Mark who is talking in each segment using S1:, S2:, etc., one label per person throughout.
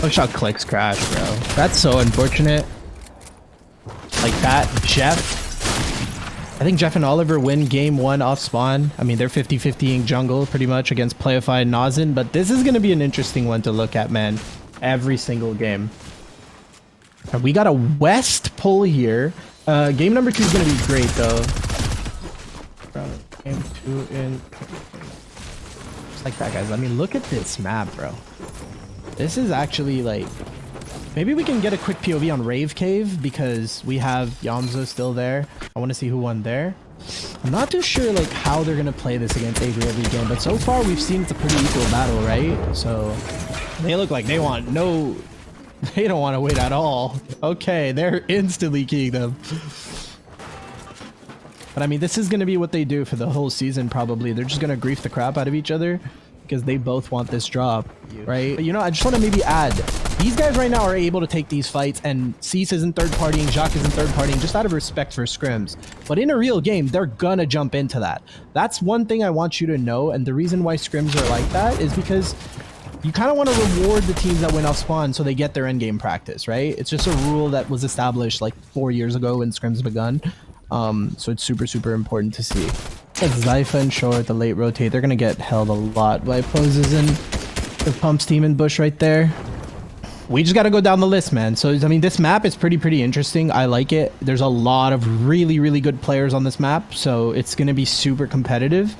S1: Look how clicks crash, bro. That's so unfortunate. Like that, Jeff. I think Jeff and Oliver win game 1 off spawn. I mean, they're 50-50ing jungle pretty much against Playify and Nazin, but this is going to be an interesting one to look at, man. Every single game. And we got a West pull here. Game number 2 is going to be great, though. Game 2 in... Just like that, guys. I mean, look at this map, bro. This is actually, like... Maybe we can get a quick POV on Rave Cave because we have Yamza still there. I want to see who won there. I'm not too sure like how they're gonna play this against Avery every game, but so far we've seen it's a pretty equal battle, right? So they look like they want no, they don't want to wait at all. Okay, they're instantly keying them. But I mean, this is gonna be what they do for the whole season probably. They're just gonna grief the crap out of each other because they both want this drop, right? But you know, I just want to maybe add, these guys right now are able to take these fights, and Cease isn't third partying, Jacques isn't third partying, just out of respect for scrims. But in a real game, they're gonna jump into that. That's one thing I want you to know, and the reason why scrims are like that is because you kind of want to reward the teams that win off spawn so they get their endgame practice, right? It's just a rule that was established like 4 years ago when scrims begun. So it's super important to see. Like Zypha and Shore at the late rotate, they're gonna get held a lot by poses in the Pumps team and Bush right there. We just gotta go down the list, man. So I mean, this map is pretty interesting. I like it. There's a lot of really good players on this map, so it's gonna be super competitive.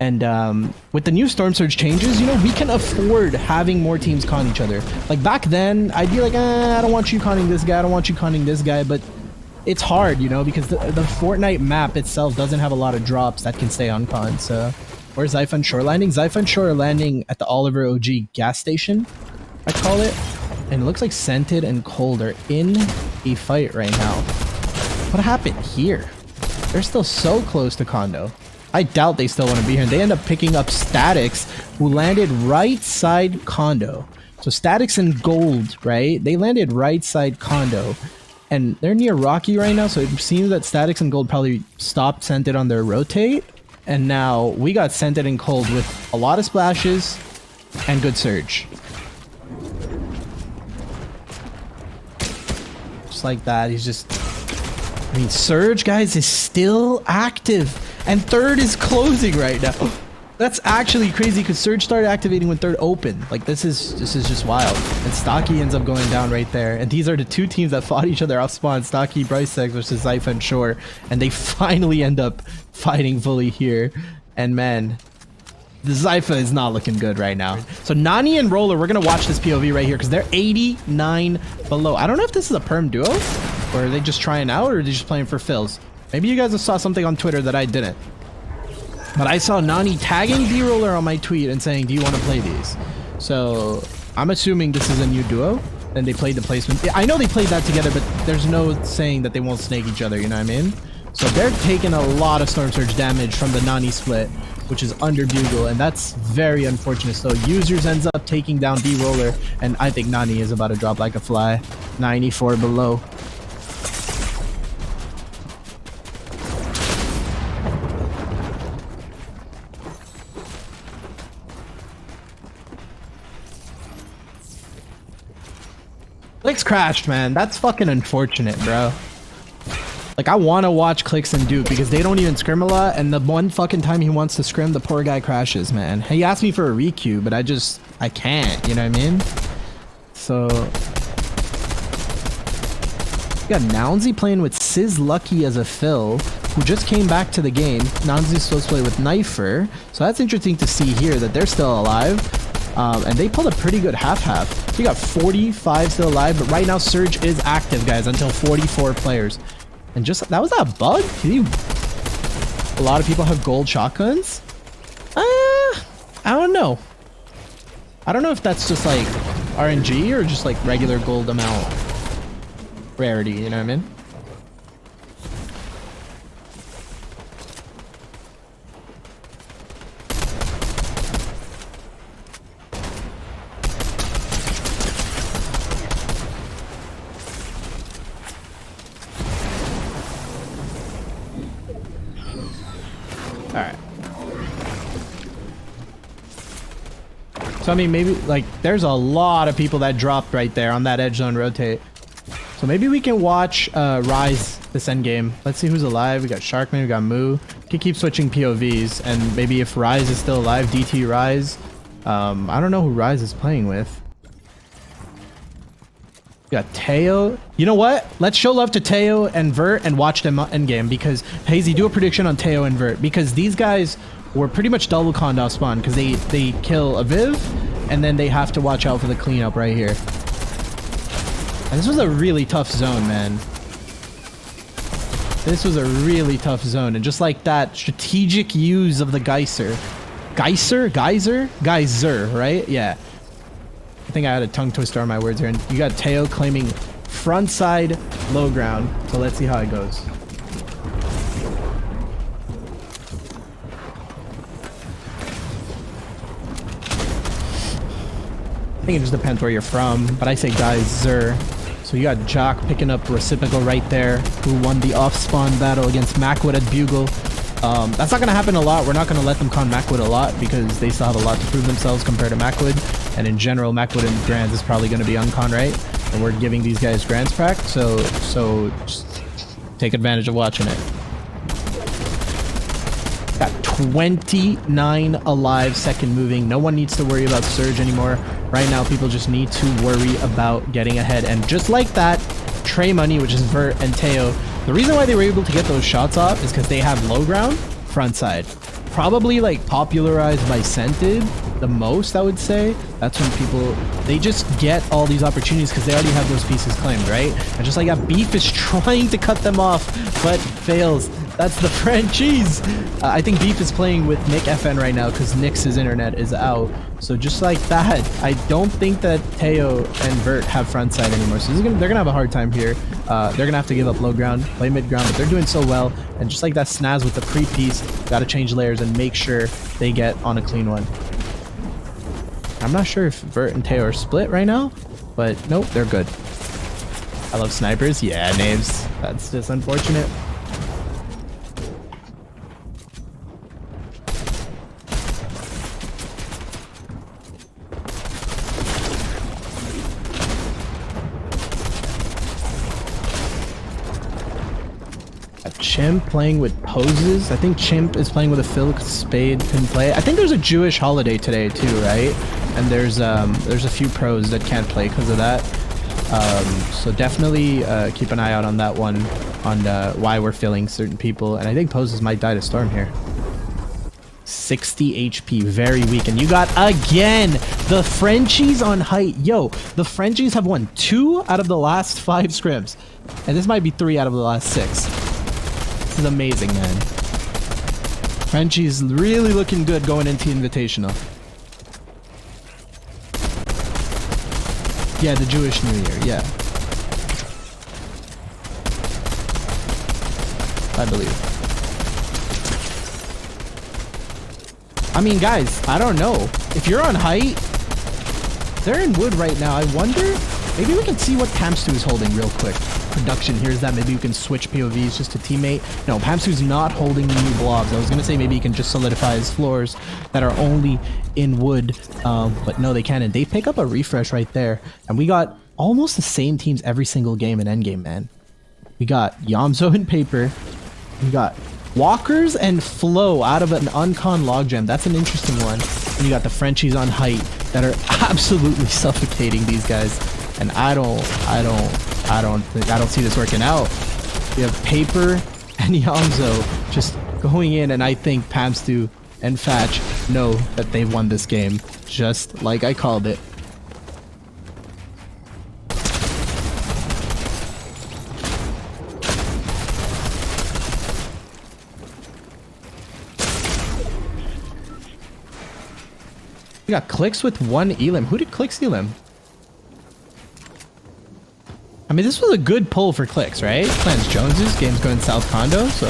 S1: And with the new Storm Surge changes, you know, we can afford having more teams con each other. Like back then, I'd be like, I don't want you conning this guy, I don't want you conning this guy, but it's hard, you know, because the Fortnite map itself doesn't have a lot of drops that can stay on con. So where's Zypha and Shore landing? Zypha and Shore are landing at the Oliver OG gas station, I call it. And it looks like Scented and Cold are in a fight right now. What happened here? They're still so close to Condo. I doubt they still want to be here. And they end up picking up Statics, who landed right side Condo. So Statics and Gold, right? They landed right side Condo. And they're near Rocky right now, so it seems that Statics and Gold probably stopped Scented on their rotate. And now we got Scented and Cold with a lot of splashes and good surge. Just like that, he's just... I mean, Surge, guys, is still active. And third is closing right now. That's actually crazy because Surge started activating when third opened. Like this is just wild. And Stocky ends up going down right there. And these are the two teams that fought each other off spawn. Stocky, Brycex versus Zypha and Shore. And they finally end up fighting fully here. And man, the Zypha is not looking good right now. So Nani and Roller, we're gonna watch this POV right here because they're 89 below. I don't know if this is a perm duo or are they just trying out or are they just playing for fills. Maybe you guys saw something on Twitter that I didn't. But I saw Nani tagging D-Roller on my tweet and saying, do you want to play these? So I'm assuming this is a new duo. And they played the placement. I know they played that together, but there's no saying that they won't snake each other, you know what I mean? So they're taking a lot of Storm Surge damage from the Nani split, which is under Bugle, and that's very unfortunate. So Users ends up taking down D-Roller, and I think Nani is about to drop like a fly. 94 below. Clicks crashed, man. That's fucking unfortunate, bro. Like, I want to watch Clicks and Duke because they don't even scrim a lot, and the one fucking time he wants to scrim, the poor guy crashes, man. He asked me for a requeue, but I can't, you know what I mean? So... we got Nounsy playing with Sizz Lucky as a fill, who just came back to the game. Nounsie's supposed to play with Knifer, so that's interesting to see here that they're still alive. And they pulled a pretty good half-half. So you got 45 still alive, but right now Surge is active, guys, until 44 players. And just, that was that a bug? A lot of people have gold shotguns? I don't know. I don't know if that's just like RNG or just like regular gold amount rarity, you know what I mean? Alright. So I mean, maybe like there's a lot of people that dropped right there on that edge zone rotate. So maybe we can watch Rise this end game. Let's see who's alive. We got Sharkman, we got Moo. We can keep switching POVs, and maybe if Rise is still alive, DT Rise. I don't know who Rise is playing with. We got Teo. You know what? Let's show love to Teo and Vert and watch them end game, because Hazy, do a prediction on Teo and Vert, because these guys were pretty much double conned off spawn because they kill a Viv and then they have to watch out for the cleanup right here. And this was a really tough zone, man. This was a really tough zone, and just like that, strategic use of the Geyser, right? Yeah. I think I had a tongue twister on my words here. And you got Teo claiming front side low ground. So let's see how it goes. I think it just depends where you're from, but I say Geyser. So you got Jock picking up Reciprocal right there, who won the off-spawn battle against Macwood at Bugle. That's not going to happen a lot. We're not going to let them con Macwood a lot because they still have a lot to prove themselves compared to Macwood. And in general, Macwood and Grands is probably going to be uncon, right? And we're giving these guys Grands prac, so just take advantage of watching it. Got 29 alive, second moving. No one needs to worry about Surge anymore. Right now, people just need to worry about getting ahead. And just like that, Trey Money, which is Vert and Teo, the reason why they were able to get those shots off is because they have low ground, front side. Probably like popularized by Scented the most, I would say. That's when people, they just get all these opportunities because they already have those pieces claimed, right? And just like that, Beef is trying to cut them off, but fails. That's the Frenchies. I think Beef is playing with Nick FN right now because Nick's internet is out. So just like that, I don't think that Teo and Vert have front side anymore. So they're gonna have a hard time here. They're gonna have to give up low ground, play mid ground, but they're doing so well. And just like that, Snaz with the pre-piece, gotta change layers and make sure they get on a clean one. I'm not sure if Vert and Teo are split right now, but nope, they're good. I love snipers. Yeah, Naves. That's just unfortunate. Chimp playing with poses. I think Chimp is playing with a Phil Spade can play. I think there's a Jewish holiday today too, right? And there's a few pros that can't play because of that. So definitely keep an eye out on that one, on why we're filling certain people. And I think poses might die to Storm here. 60 HP, very weak. And you got, again, the Frenchies on height. Yo, the Frenchies have won 2 out of the last 5 scrims. And this might be 3 out of the last 6. This is amazing, man. Frenchie's really looking good going into Invitational. Yeah, the Jewish New Year, yeah. I believe. I mean, guys, I don't know. If you're on height, they're in wood right now. I wonder, maybe we can see what Pamstu is holding real quick. Production here's that. Maybe you can switch POVs just to teammate. No, Pamstu's not holding the new blobs. I was gonna say maybe he can just solidify his floors that are only in wood, but no, they can't. And they pick up a refresh right there. And we got almost the same teams every single game in Endgame, man. We got Yamzo and Paper. We got Walkers and Flow out of an uncon logjam. That's an interesting one. And you got the Frenchies on height that are absolutely suffocating these guys. And I don't see this working out. We have Paper and Yamzo just going in, and I think Pamstu and Fatch know that they've won this game, just like I called it. We got Clicks with 1 Elim. Who did Clicks Elim? I mean, this was a good pull for Clicks, right? Plans Jones's, game's going South Condo, so...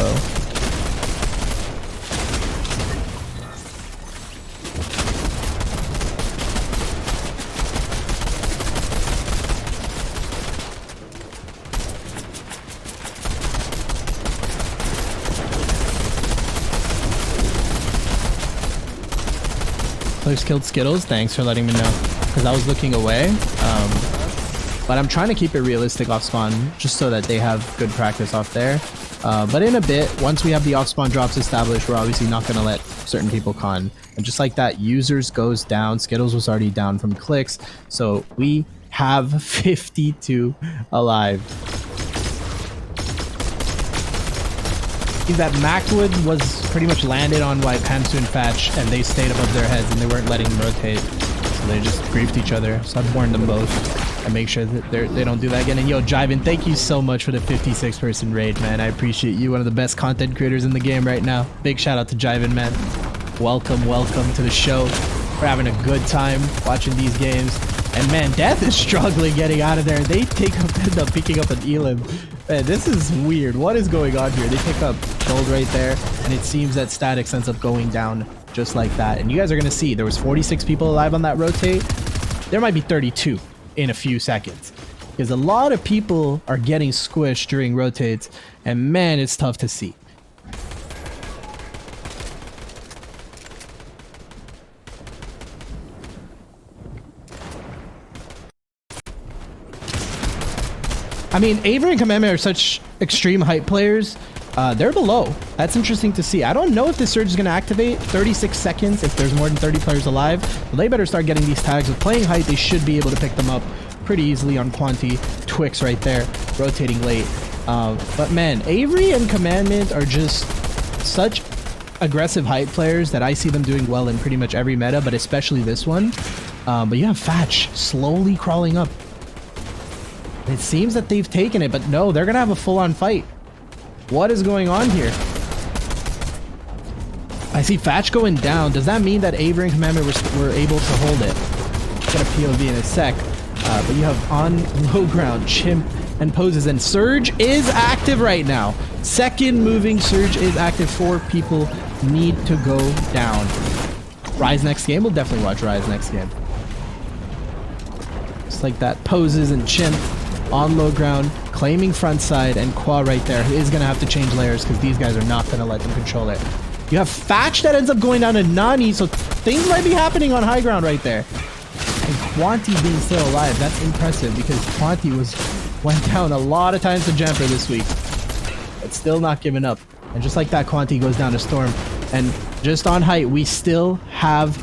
S1: players killed Skittles. Thanks for letting me know, because I was looking away. But I'm trying to keep it realistic off spawn, just so that they have good practice off there. But in a bit, once we have the off spawn drops established, we're obviously not going to let certain people con. And just like that, users goes down. Skittles was already down from clicks. So we have 52 alive. That Macwood was pretty much landed on by Pamsu and Fatch, and they stayed above their heads and they weren't letting them rotate. So they just griefed each other. So I've warned them both and make sure that they don't do that again. And yo, Jiven, thank you so much for the 56-person raid, man. I appreciate you. One of the best content creators in the game right now. Big shout out to Jiven, man. Welcome to the show. We're having a good time watching these games. And man, Death is struggling getting out of there. They end up picking up an Elim. Man, this is weird. What is going on here? They pick up gold right there, and it seems that Statics ends up going down just like that. And you guys are going to see there was 46 people alive on that rotate. There might be 32 in a few seconds, because a lot of people are getting squished during rotates, and man, it's tough to see. I mean, Avery and Kameme are such extreme hype players. They're below. That's interesting to see. I don't know if this surge is going to activate 36 seconds if there's more than 30 players alive. Well, they better start getting these tags. With playing height, they should be able to pick them up pretty easily on Quanti. Twix right there, rotating late. But man, Avery and Commandment are just such aggressive hype players that I see them doing well in pretty much every meta, but especially this one. But you have Fatch slowly crawling up. It seems that they've taken it, but no, they're gonna have a full-on fight. What is going on here? I see Fatch going down. Does that mean that Avery and Commander were able to hold it? Get a POV in a sec. But you have on low ground, Chimp and Poses, and Surge is active right now. Second moving Surge is active. 4 people need to go down. Rise next game? We'll definitely watch Rise next game. Just like that. Poses and Chimp on low ground, claiming front side, and Qua right there is going to have to change layers because these guys are not going to let them control it. You have Fatch that ends up going down to Nani, so things might be happening on high ground right there. And Quanti being still alive, that's impressive because Quanti went down a lot of times to Jumper this week, but still not giving up. And just like that, Quanti goes down to Storm. And just on height, we still have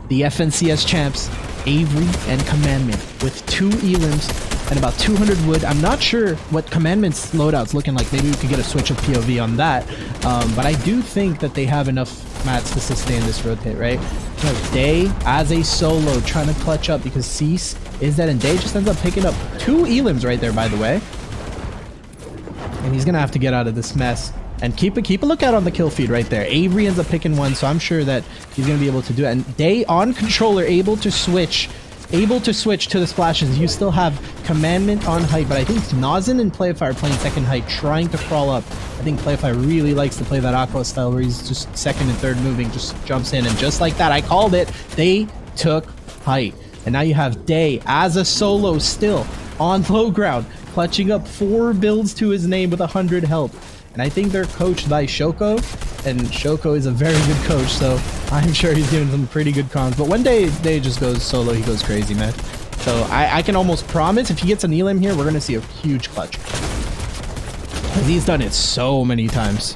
S1: the FNCS champs, Avery and Commandment, with 2 Elims and about 200 wood. I'm not sure what Commandment's loadout's looking like. Maybe we could get a switch of POV on that. But I do think that they have enough mats to sustain this rotate, right? You know, Day as a solo trying to clutch up because Cease is dead, and Day just ends up picking up 2 Elims right there, by the way. And he's gonna have to get out of this mess. And keep a lookout on the kill feed right there. Avery ends up picking one, so I'm sure that he's gonna be able to do it. And Day on controller, able to switch to the splashes. You still have Commandment on height, but I think Nazin and Playify are playing second height, trying to crawl up. I think Playify really likes to play that Aqua style where he's just second and third moving, just jumps in, and just like that, I called it. They took height. And now you have Day as a solo still on low ground, clutching up 4 builds to his name with 100 health. And I think they're coached by Shoko, and Shoko is a very good coach, so I'm sure he's giving them pretty good cons. But when Day just goes solo, he goes crazy, man. So I can almost promise if he gets an Elim here, we're going to see a huge clutch. Because he's done it so many times.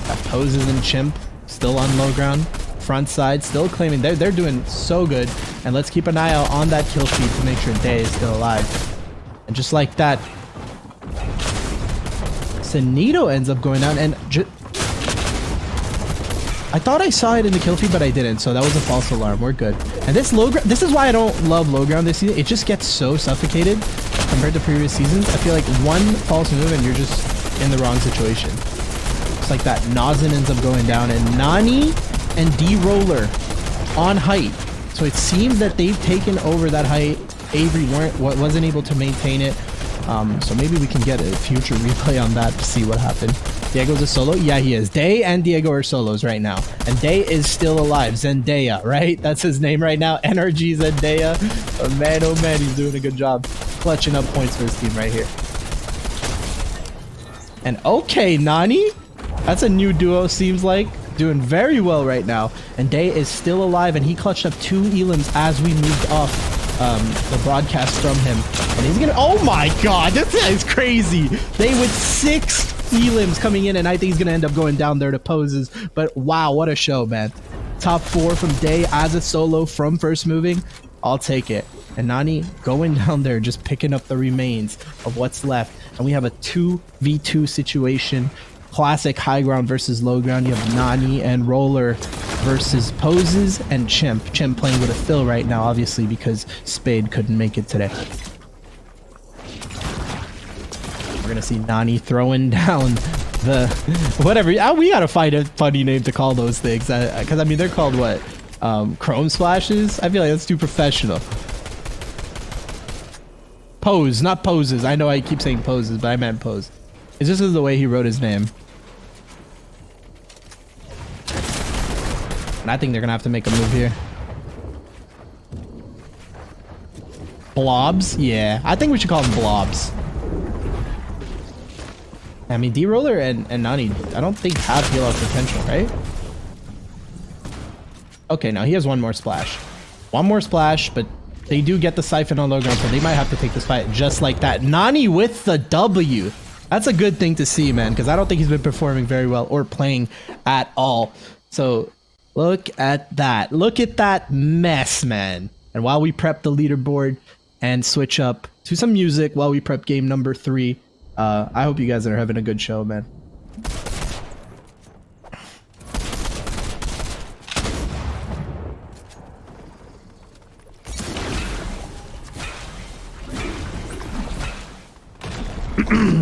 S1: Got Poses and Chimp still on low ground. Front side still claiming. They're doing so good. And let's keep an eye out on that kill feed to make sure Day is still alive. And just like that, Sanito ends up going down, and I thought I saw it in the kill feed, but I didn't, so that was a false alarm. We're good. And this low ground, this is why I don't love low ground this season. It just gets so suffocated compared to previous seasons. I feel like one false move and you're just in the wrong situation. Just like that, Nazin ends up going down, and Nani and D-Roller on height. So it seems that they've taken over that height. Avery wasn't able to maintain it. So maybe we can get a future replay on that to see what happened. Diego's a solo? Yeah, he is. Day and Diego are solos right now. And Day is still alive. Zendaya, right? That's his name right now. NRG Zendaya. Oh man, he's doing a good job clutching up points for his team right here. And okay, Nani. That's a new duo, seems like. doing very well right now. And Day is still alive, and he clutched up 2 elims as we moved off the broadcast from him. And he's gonna, oh my god, this is crazy. Day with 6 elims coming in, and I think he's gonna end up going down there to poses. But wow, what a show, man. Top 4 from Day as a solo from first moving. I'll take it. And Nani going down there, just picking up the remains of what's left. And we have a 2v2 situation. Classic high ground versus low ground. You have Nani and Roller versus Poses and Chimp. Chimp playing with a fill right now, obviously, because Spade couldn't make it today. We're going to see Nani throwing down the... whatever. We got to find a funny name to call those things. Because, I mean, they're called what? Chrome splashes? I feel like that's too professional. Pose, not poses. I know I keep saying poses, but I meant pose. It's just the way he wrote his name. And I think they're gonna have to make a move here. Blobs? Yeah, I think we should call them blobs. I mean, D-Roller and Nani, I don't think have heal out potential, right? Okay, now he has one more splash. One more splash, but they do get the siphon on low ground, so they might have to take this fight just like that. Nani with the W. That's a good thing to see, man, because I don't think he's been performing very well or playing at all. So look at that. Look at that mess, man. And while we prep the leaderboard and switch up to some music while we prep game number 3, I hope you guys are having a good show, man.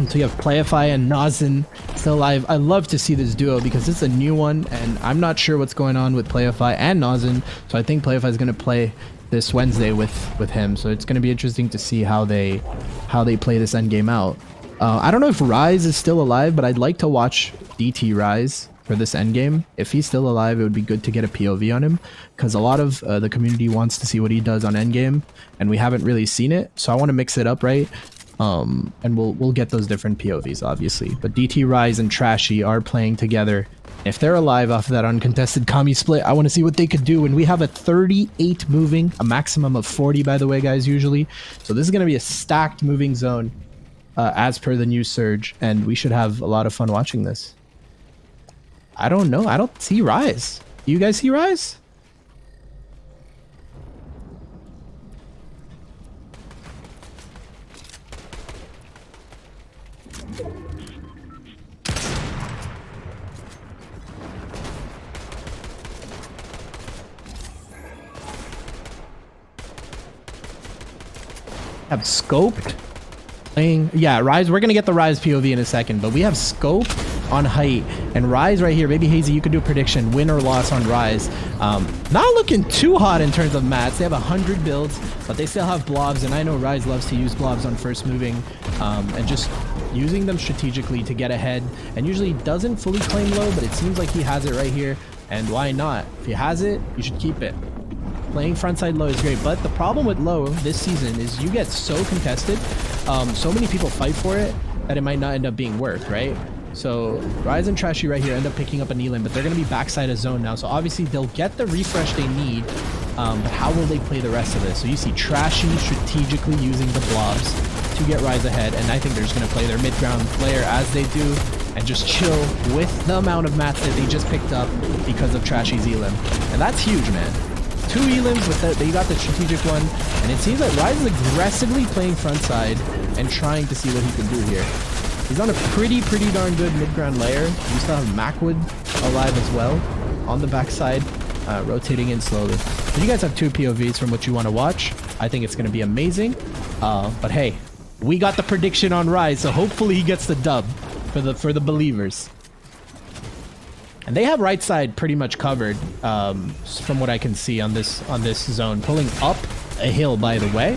S1: So you have Playify and Nazin still alive. I love to see this duo because it's a new one, and I'm not sure what's going on with Playify and Nazin. So I think Playify is going to play this Wednesday with him. So it's going to be interesting to see how they play this endgame out. I don't know if Rise is still alive, but I'd like to watch DT Rise for this endgame. If he's still alive, it would be good to get a POV on him because a lot of the community wants to see what he does on endgame, and we haven't really seen it. So I want to mix it up, right? And we'll get those different POVs, obviously. But DT Rise and Trashy are playing together. If they're alive off of that uncontested Kami split, I want to see what they could do. And we have a 38 moving, a maximum of 40, by the way, guys, usually. So this is going to be a stacked moving zone as per the new Surge. And we should have a lot of fun watching this. I don't know. I don't see Rise. Do you guys see Rise? Have scoped playing, yeah, Rise. We're gonna get the Rise POV in a second, but we have scope on height and Rise right here. Maybe Hazy, you could do a prediction, win or loss on Rise. Not looking too hot in terms of mats. They have 100 builds, but they still have blobs, and I know Rise loves to use blobs on first moving, and just using them strategically to get ahead, and usually doesn't fully claim low, but it seems like he has it right here, and why not? If he has it, you should keep it. Playing frontside low is great, but the problem with low this season is you get so contested, so many people fight for it that it might not end up being worth, right? So Rise and Trashy right here end up picking up an Elim, but they're going to be backside a zone now, so obviously they'll get the refresh they need, but how will they play the rest of this? So you see Trashy strategically using the blobs to get Rise ahead, and I think they're just going to play their mid-ground player as they do and just chill with the amount of mats that they just picked up because of Trashy's Elim. And that's huge, man. 2 elims with that, they got the strategic one, and it seems like Rise is aggressively playing frontside and trying to see what he can do here. He's on a pretty darn good mid-ground layer. You still have Macwood alive as well on the backside, rotating in slowly. So you guys have 2 POVs from what you want to watch. I think it's going to be amazing. But hey, we got the prediction on Rise, so hopefully he gets the dub for the believers. And they have right side pretty much covered, from what I can see on this zone. Pulling up a hill, by the way.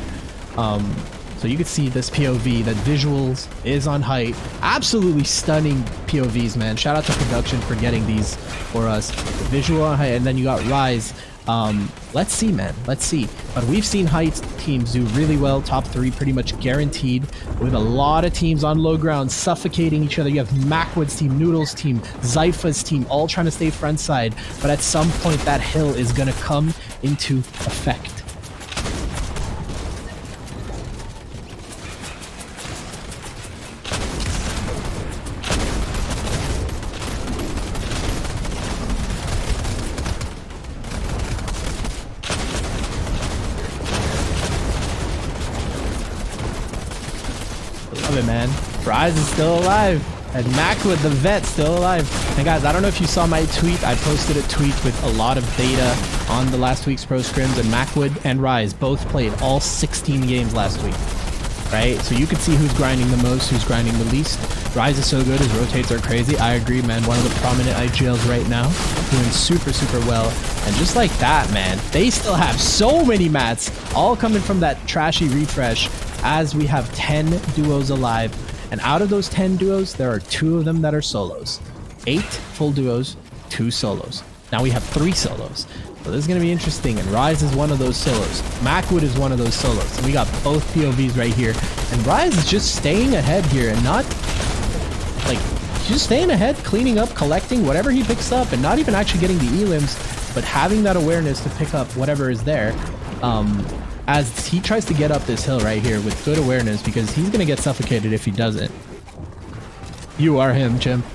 S1: So you can see this POV, that visuals is on height. Absolutely stunning POVs, man. Shout out to production for getting these for us. Visual on height, and then you got Rise Let's see, man. Let's see. But we've seen Heights teams do really well. Top 3 pretty much guaranteed. With a lot of teams on low ground suffocating each other. You have Macwood's team, Noodle's team, Zypha's team, all trying to stay front side. But at some point, that hill is going to come into effect. Love it, man. Rise is still alive. And Macwood, the vet, still alive. And guys, I don't know if you saw my tweet. I posted a tweet with a lot of data on the last week's pro scrims, and Macwood and Rise both played all 16 games last week. Right? So you can see who's grinding the most, who's grinding the least. Rise is so good, his rotates are crazy. I agree, man. One of the prominent IGLs right now. Doing super, super well. And just like that, man, they still have so many mats, all coming from that trashy refresh, as we have 10 duos alive. And out of those 10 duos, there are 2 of them that are solos. 8 full duos, 2 solos. Now we have 3 solos. So this is going to be interesting. And Rise is one of those solos. Macwood is one of those solos. So we got both POVs right here. And Rise is just staying ahead here and not, like, just staying ahead, cleaning up, collecting whatever he picks up, and not even actually getting the elims, but having that awareness to pick up whatever is there. As he tries to get up this hill right here with good awareness, because he's going to get suffocated if he doesn't. You are him, Chimp.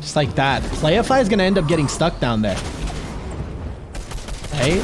S1: Just like that. Playify is going to end up getting stuck down there. Right?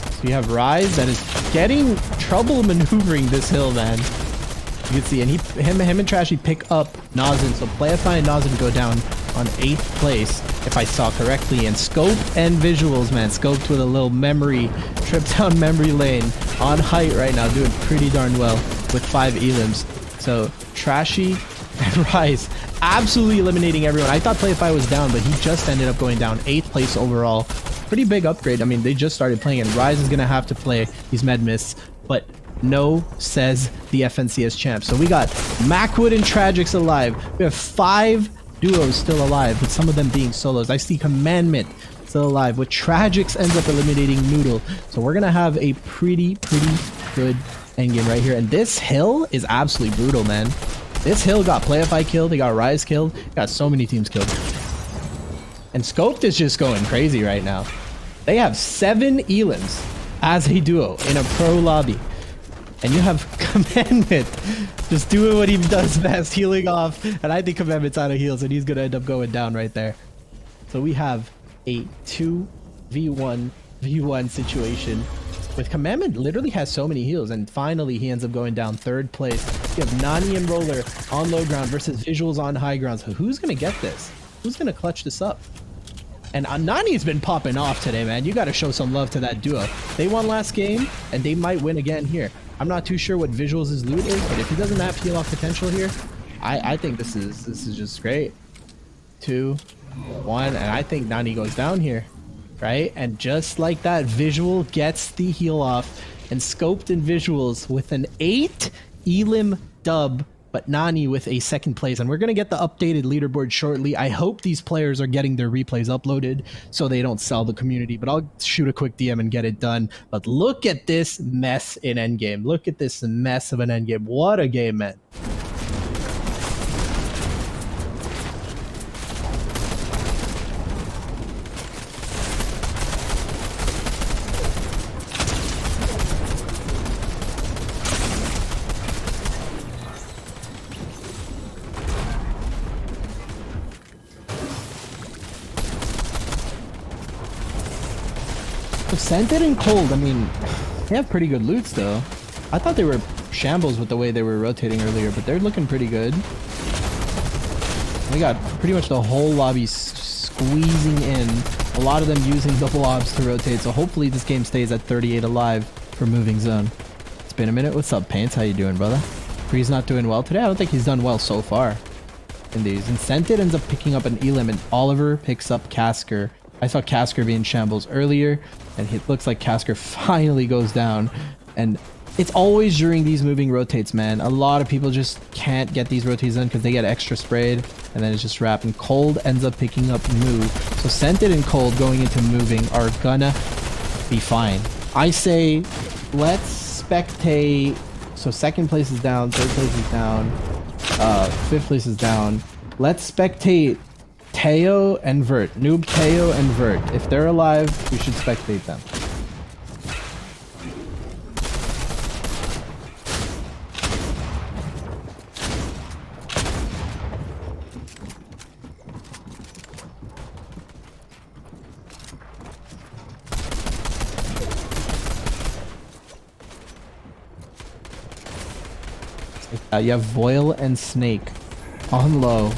S1: So you have Rise that is getting trouble maneuvering this hill, man. You can see, and him and Trashy pick up Nazin, so Playify and Nazin go down on 8th place, if I saw correctly. And Scoped and Visuals, man. Scoped with a little memory, trip down memory lane on height right now, doing pretty darn well with 5 elims. So Trashy and Rise absolutely eliminating everyone. I thought Playify was down, but he just ended up going down 8th place overall. Pretty big upgrade. I mean, they just started playing, and Rise is going to have to play these med mists, but no, says the FNCS champ. So we got Macwood and Tragics alive. We have 5 duos still alive, with some of them being solos. I see Commandment still alive, with Tragics ends up eliminating Noodle. So we're gonna have a pretty good endgame right here. And this hill is absolutely brutal, man. This hill got Playify killed, they got Rise killed, got so many teams killed. And Scoped is just going crazy right now. They have 7 elims as a duo in a pro lobby. And you have Commandment just doing what he does best, healing off. And I think Commandment's out of heals, and he's going to end up going down right there. So we have a 2v1v1 situation with Commandment literally has so many heals. And finally, he ends up going down 3rd place. You have Nani and Roller on low ground versus Visuals on high ground. So who's going to get this? Who's going to clutch this up? And Nani's been popping off today, man. You got to show some love to that duo. They won last game, and they might win again here. I'm not too sure what Visuals' loot is, but if he doesn't have heal off potential here, I think this is just great. 2, 1, and I think Nani goes down here, right? And just like that, Visual gets the heal off, and Scoped and Visuals with an 8 elim dub, but Nani with a 2nd place. And we're going to get the updated leaderboard shortly. I hope these players are getting their replays uploaded so they don't sell the community, but I'll shoot a quick DM and get it done. But look at this mess in Endgame. Look at this mess of an Endgame. What a game, man. Scented and Cold, I mean, they have pretty good loots though. I thought they were shambles with the way they were rotating earlier, but they're looking pretty good. We got pretty much the whole lobby squeezing in. A lot of them using double obs to rotate, so hopefully this game stays at 38 alive for moving zone. It's been a minute. What's up, Paints? How you doing, brother? Bree's not doing well today. I don't think he's done well so far in these. And Scented ends up picking up an elim, and Oliver picks up Casker. I saw Casker be in shambles earlier, and it looks like Casker finally goes down. And It's always during these moving rotates, man. A lot of people just can't get these rotates in because they get extra sprayed, and then it's just wrapped. And Cold ends up picking up move. So Scented and Cold going into moving are gonna be fine. I say let's spectate. So second place is down, third place is down, fifth place is down. Let's spectate Teo and Vert. Noob, Teo, and Vert. If they're alive, we should spectate them. You have Voil and Snake on low,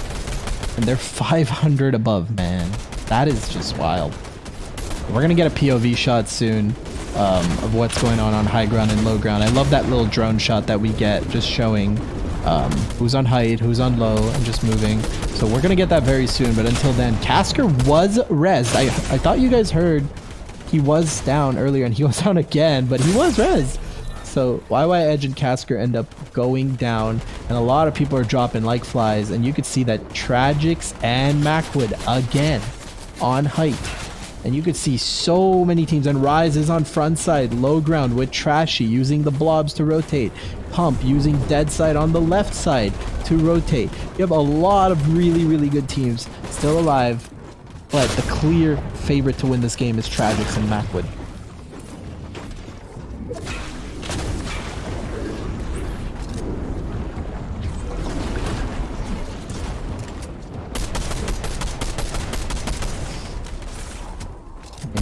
S1: and they're 500 above, man. That is just wild. We're gonna get a POV shot soon of what's going on high ground and low ground. I love that little drone shot that we get, just showing who's on height, who's on low, and just moving. So we're gonna get that very soon, but until then, Casker was rezzed. I thought you guys heard he was down earlier, and he was down again, but he was rezzed. So YY Edge and Casker end up going down, and a lot of people are dropping like flies, and you could see that Tragics and Macwood again on height. And you could see so many teams, and Rise is on front side, low ground with Trashy using the blobs to rotate. Pump using Dead Side on the left side to rotate. You have a lot of really, really good teams still alive, but the clear favorite to win this game is Tragics and Macwood.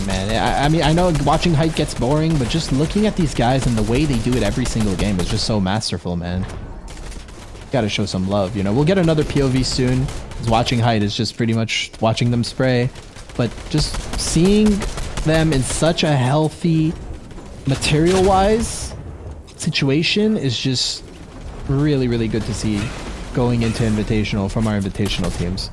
S1: Man, I mean, I know watching height gets boring, but just looking at these guys and the way they do it every single game is just so masterful, man. Gotta show some love, you know. We'll get another POV soon. Watching height is just pretty much watching them spray, but just seeing them in such a healthy, material-wise situation is just really, really good to see going into Invitational from our Invitational teams.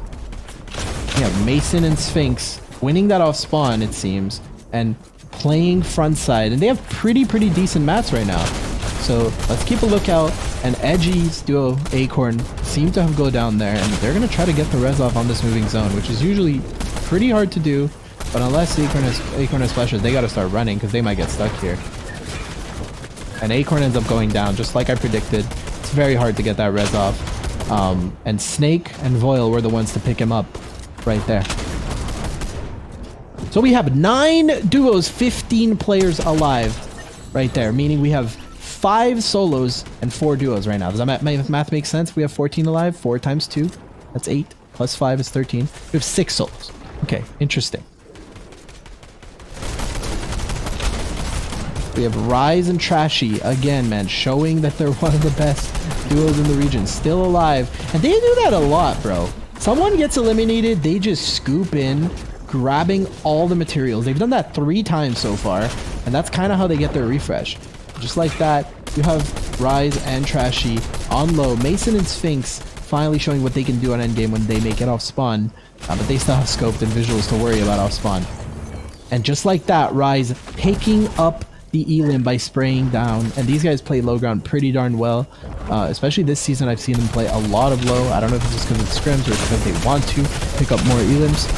S1: Yeah, Mason and Sphinx winning that off spawn, it seems, and playing front side, and they have pretty decent mats right now. So let's keep a lookout. And Edgy's duo Acorn seem to have go down there, and they're gonna try to get the res off on this moving zone, which is usually pretty hard to do. But unless Acorn has flashes, they gotta start running because they might get stuck here. And Acorn ends up going down just like I predicted. It's very hard to get that res off. And Snake and Voil were the ones to pick him up right there. So we have 9 duos, 15 players alive right there, meaning we have 5 solos and 4 duos right now. Does that math make sense? We have 14 alive. 4 times 2, that's 8. Plus 5 is 13. We have 6 solos. Okay, interesting. We have Rise and Trashy again, man, showing that they're one of the best duos in the region, still alive. And they do that a lot, bro. Someone gets eliminated, they just scoop in, grabbing all the materials. They've done that 3 times so far, and that's kind of how they get their refresh. Just like that, you have Rise and Trashy on low. Mason and Sphinx finally showing what they can do on endgame when they make it off spawn, but they still have scoped and visuals to worry about off spawn. And just like that, Rise picking up the elim by spraying down, and these guys play low ground pretty darn well. Especially this season, I've seen them play a lot of low. I don't know if it's just because it's scrims or because they want to pick up more elims.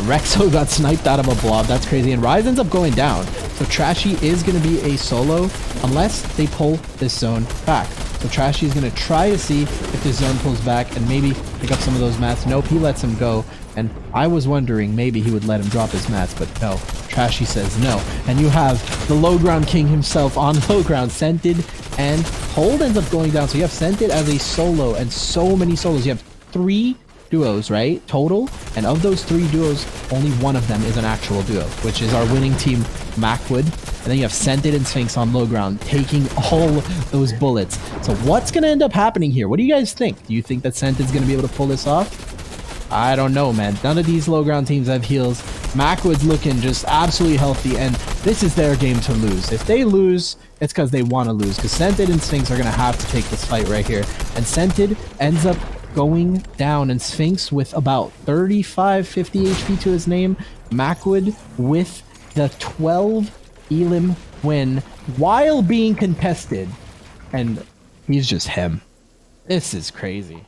S1: Rexo got sniped out of a blob. That's crazy. And Rise ends up going down. So Trashy is going to be a solo unless they pull this zone back. So Trashy is going to try to see if this zone pulls back and maybe pick up some of those mats. Nope, he lets him go. And I was wondering maybe he would let him drop his mats, but no. Trashy says no. And you have the low ground king himself on low ground, Scented, and Hold ends up going down. So you have Scented as a solo and so many solos. You have 3 duos, right, total, and of those 3 duos, only one of them is an actual duo, which is our winning team, Macwood. And then you have Scented and Sphinx on low ground, taking all those bullets. So what's gonna end up happening here? What do you guys think? Do you think that Scented's gonna be able to pull this off? I don't know, man. None of these low ground teams have heals. Macwood's looking just absolutely healthy, and this is their game to lose. If they lose, it's because they want to lose, because Scented and Sphinx are gonna have to take this fight right here. And Scented ends up going down, and Sphinx with about 35-50 HP to his name. Macwood with the 12 elim win while being contested, and he's just him. This is crazy.